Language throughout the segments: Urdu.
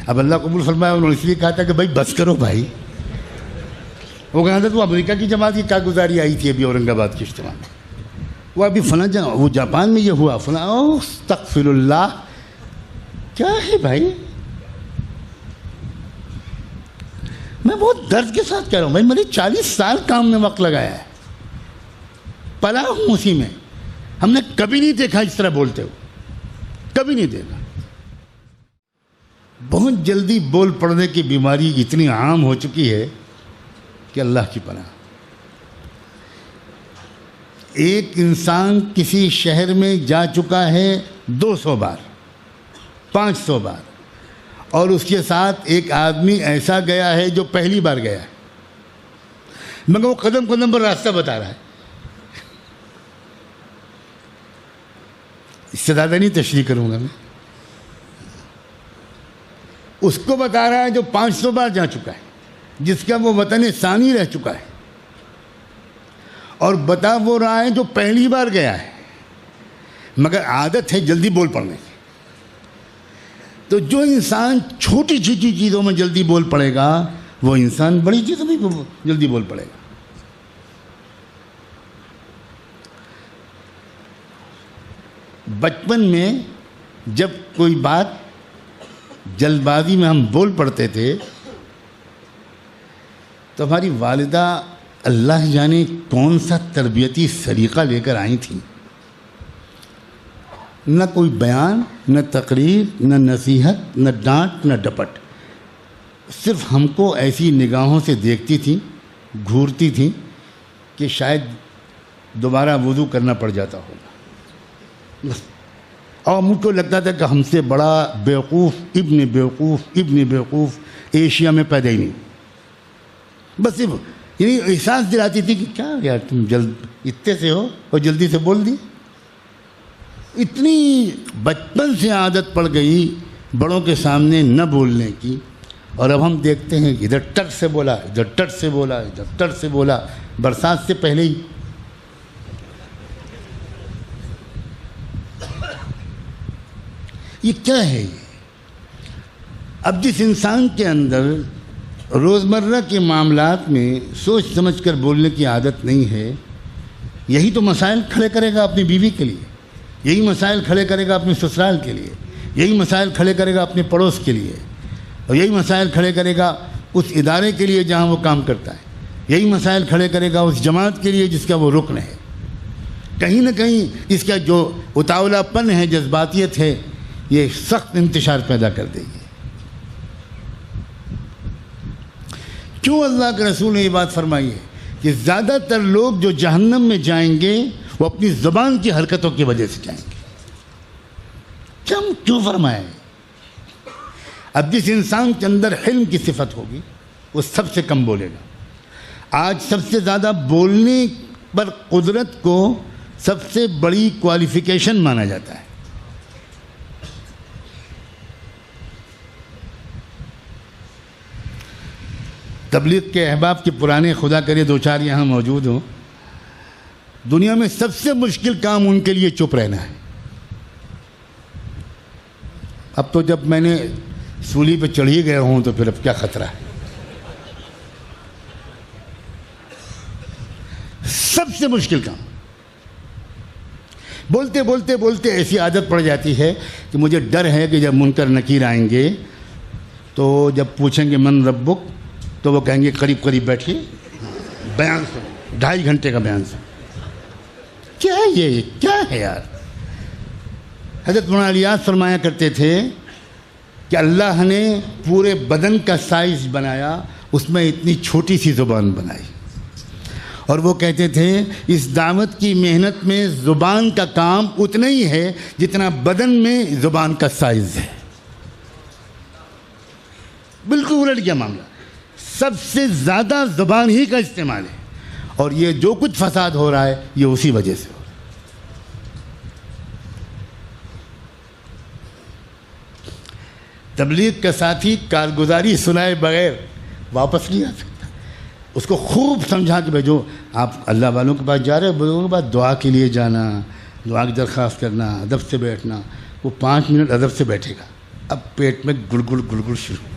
اب اللہ قبول فرمایا، انہوں نے اس لیے کہا تھا کہ بھائی بس کرو بھائی. وہ کہا تھا تو امریکہ کی جماعت کی کارگزاری آئی تھی ابھی اورنگ آباد کے اجتماع میں، وہ ابھی فلاں وہ جاپان میں یہ ہوا فلاں. استغفر اللہ، کیا ہے بھائی؟ میں بہت درد کے ساتھ کہہ رہا ہوں بھائی، میں نے 40 سال کام میں وقت لگایا ہے، پلا ہوں اسی میں. ہم نے کبھی نہیں دیکھا اس طرح بولتے ہو، کبھی نہیں دیکھا. بہت جلدی بول پڑنے کی بیماری اتنی عام ہو چکی ہے کہ اللہ کی پناہ. ایک انسان کسی شہر میں جا چکا ہے 200 بار 500 بار، اور اس کے ساتھ ایک آدمی ایسا گیا ہے جو پہلی بار گیا ہے، مگر وہ قدم قدم پر راستہ بتا رہا ہے. اس سے زیادہ نہیں تشریح کروں گا میں. اس کو بتا رہا ہے جو 500 بار جا چکا ہے، جس کا وہ وطن ثانی رہ چکا ہے، اور بتا وہ رہا ہے جو پہلی بار گیا ہے مگر عادت ہے جلدی بول پڑنے کی. تو جو انسان چھوٹی چھوٹی چیزوں میں جلدی بول پڑے گا، وہ انسان بڑی چیزوں میں جلدی بول پڑے گا. بچپن میں جب کوئی بات جلد بازی میں ہم بول پڑتے تھے تو ہماری والدہ اللہ جانے کون سا تربیتی سلیقہ لے کر آئی تھیں. نہ کوئی بیان، نہ تقریر، نہ نصیحت، نہ ڈانٹ، نہ ڈپٹ. صرف ہم کو ایسی نگاہوں سے دیکھتی تھیں، گھورتی تھیں کہ شاید دوبارہ وضو کرنا پڑ جاتا ہوگا. اور مجھ کو لگتا تھا کہ ہم سے بڑا بیوقوف ابن بیوقوف ایشیا میں پیدا ہی نہیں. بس صرف یعنی احساس دلاتی تھی کہ کیا یار تم اتنے سے ہو اور جلدی سے بول دی. اتنی بچپن سے عادت پڑ گئی بڑوں کے سامنے نہ بولنے کی. اور اب ہم دیکھتے ہیں ادھر ٹٹ سے بولا، ادھر ٹٹ سے بولا، ادھر ٹٹ سے بولا، برسات سے پہلے ہی. یہ کیا ہے یہ؟ اب جس انسان کے اندر روزمرہ کے معاملات میں سوچ سمجھ کر بولنے کی عادت نہیں ہے، یہی تو مسائل کھڑے کرے گا اپنی بیوی کے لیے، یہی مسائل کھڑے کرے گا اپنے سسرال کے لیے، یہی مسائل کھڑے کرے گا اپنے پڑوس کے لیے، اور یہی مسائل کھڑے کرے گا اس ادارے کے لیے جہاں وہ کام کرتا ہے، یہی مسائل کھڑے کرے گا اس جماعت کے لیے جس کا وہ رکن ہے. کہیں نہ کہیں اس کا جو اتاولا پن ہے، جذباتیت ہے، یہ سخت انتشار پیدا کر دے گی. کیوں اللہ کے رسول نے یہ بات فرمائی ہے کہ زیادہ تر لوگ جو جہنم میں جائیں گے وہ اپنی زبان کی حرکتوں کی وجہ سے جائیں گے. کیوں فرمایا ہے؟ اب جس انسان کے اندر حلم کی صفت ہوگی وہ سب سے کم بولے گا. آج سب سے زیادہ بولنے پر قدرت کو سب سے بڑی کوالیفیکیشن مانا جاتا ہے. تبلیغ کے احباب کے پرانے خدا کرے دو چار یہاں موجود ہوں. دنیا میں سب سے مشکل کام ان کے لیے چپ رہنا ہے. اب تو جب میں نے سولی پہ چڑھ ہی گیا ہوں تو پھر اب کیا خطرہ ہے. سب سے مشکل کام. بولتے بولتے بولتے ایسی عادت پڑ جاتی ہے کہ مجھے ڈر ہے کہ جب منکر نکیر آئیں گے تو جب پوچھیں گے من ربک تو وہ کہیں گے قریب قریب بیٹھیے، بیان سنو، 2.5 گھنٹے کا بیان سنو. کیا ہے یہ؟ کیا ہے یار؟ حضرت مولانا الیاس فرمایا کرتے تھے کہ اللہ نے پورے بدن کا سائز بنایا، اس میں اتنی چھوٹی سی زبان بنائی. اور وہ کہتے تھے اس دعوت کی محنت میں زبان کا کام اتنا ہی ہے جتنا بدن میں زبان کا سائز ہے. بالکل الٹ گیا معاملہ. سب سے زیادہ زبان ہی کا استعمال ہے، اور یہ جو کچھ فساد ہو رہا ہے یہ اسی وجہ سے ہو رہا ہے. تبلیغ کا ساتھی کارگزاری سنائے بغیر واپس نہیں آ سکتا. اس کو خوب سمجھا کہ بھائی جو آپ اللہ والوں کے پاس جا رہے ہیں بزرگوں کے پاس دعا کے لیے جانا، دعا کی درخواست کرنا، ادب سے بیٹھنا. وہ 5 منٹ ادب سے بیٹھے گا، اب پیٹ میں گڑگڑ گڑگڑ شروع،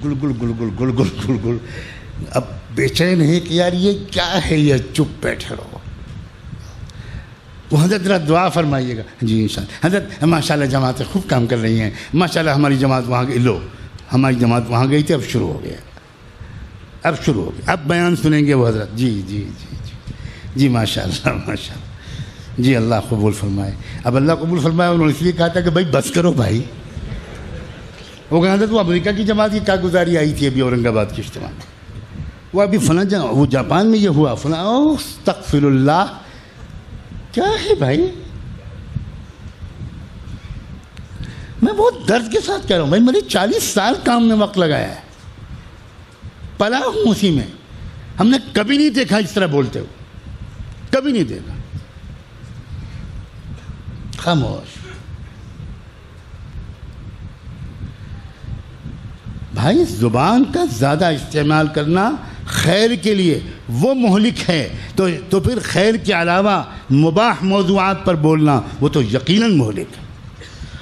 گڑگڑ گڑگڑ گڑگڑ گڑگڑ. اب بے چین ہے کہ یار یہ کیا ہے، یہ چپ بیٹھے رہو. وہ حضرت ذرا دعا فرمائیے گا. جی انشاءاللہ. حضرت ماشاء اللہ جماعتیں خوب کام کر رہی ہیں، ماشاء اللہ ہماری جماعت وہاں گئی. لو ہماری جماعت وہاں گئی تھی، اب شروع ہو گیا، اب شروع ہو گیا، اب بیان سنیں گے وہ حضرت. جی جی جی جی جی ماشاء اللہ ماشاء اللہ. جی اللہ قبول فرمائے. اب اللہ قبول فرمائے. انہوں نے اس لیے کہا تھا کہ بھائی بس کرو بھائی. وہ کہا تھا تو امریکہ کی جماعت کی کارگزاری آئی تھی ابھی اورنگ آباد کے اجتماع میں، وہ ابھی فلاں وہ جاپان میں یہ ہوا فلاں. استغفر اللہ. کیا ہے بھائی؟ میں بہت درد کے ساتھ کہہ رہا ہوں بھائی، میں نے 40 سال کام میں وقت لگایا ہے، پلا ہوں اسی میں. ہم نے کبھی نہیں دیکھا اس طرح بولتے ہو، کبھی نہیں دیکھا. خاموش. بھائی زبان کا زیادہ استعمال کرنا خیر کے لیے وہ مہلک ہے، تو پھر خیر کے علاوہ مباح موضوعات پر بولنا وہ تو یقیناً مہلک ہے.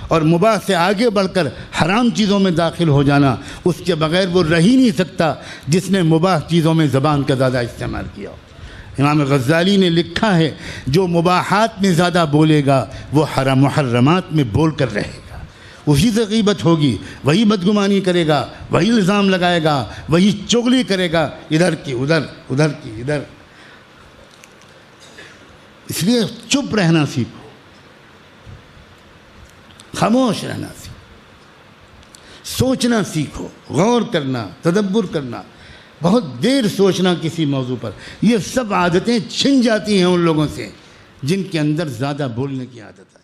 اور مباح سے آگے بڑھ کر حرام چیزوں میں داخل ہو جانا، اس کے بغیر وہ رہ ہی نہیں سکتا جس نے مباح چیزوں میں زبان کا زیادہ استعمال کیا ہو. امام غزالی نے لکھا ہے جو مباحات میں زیادہ بولے گا وہ محرمات میں بول کر رہے گا. اسی سے غیبت ہوگی، وہی بدگمانی کرے گا، وہی الزام لگائے گا، وہی چغلی کرے گا، ادھر کی ادھر، ادھر کی ادھر. اس لیے چپ رہنا سیکھو، خاموش رہنا سیکھو، سوچنا سیکھو، غور کرنا، تدبر کرنا، بہت دیر سوچنا کسی موضوع پر. یہ سب عادتیں چھن جاتی ہیں ان لوگوں سے جن کے اندر زیادہ بولنے کی عادت ہے.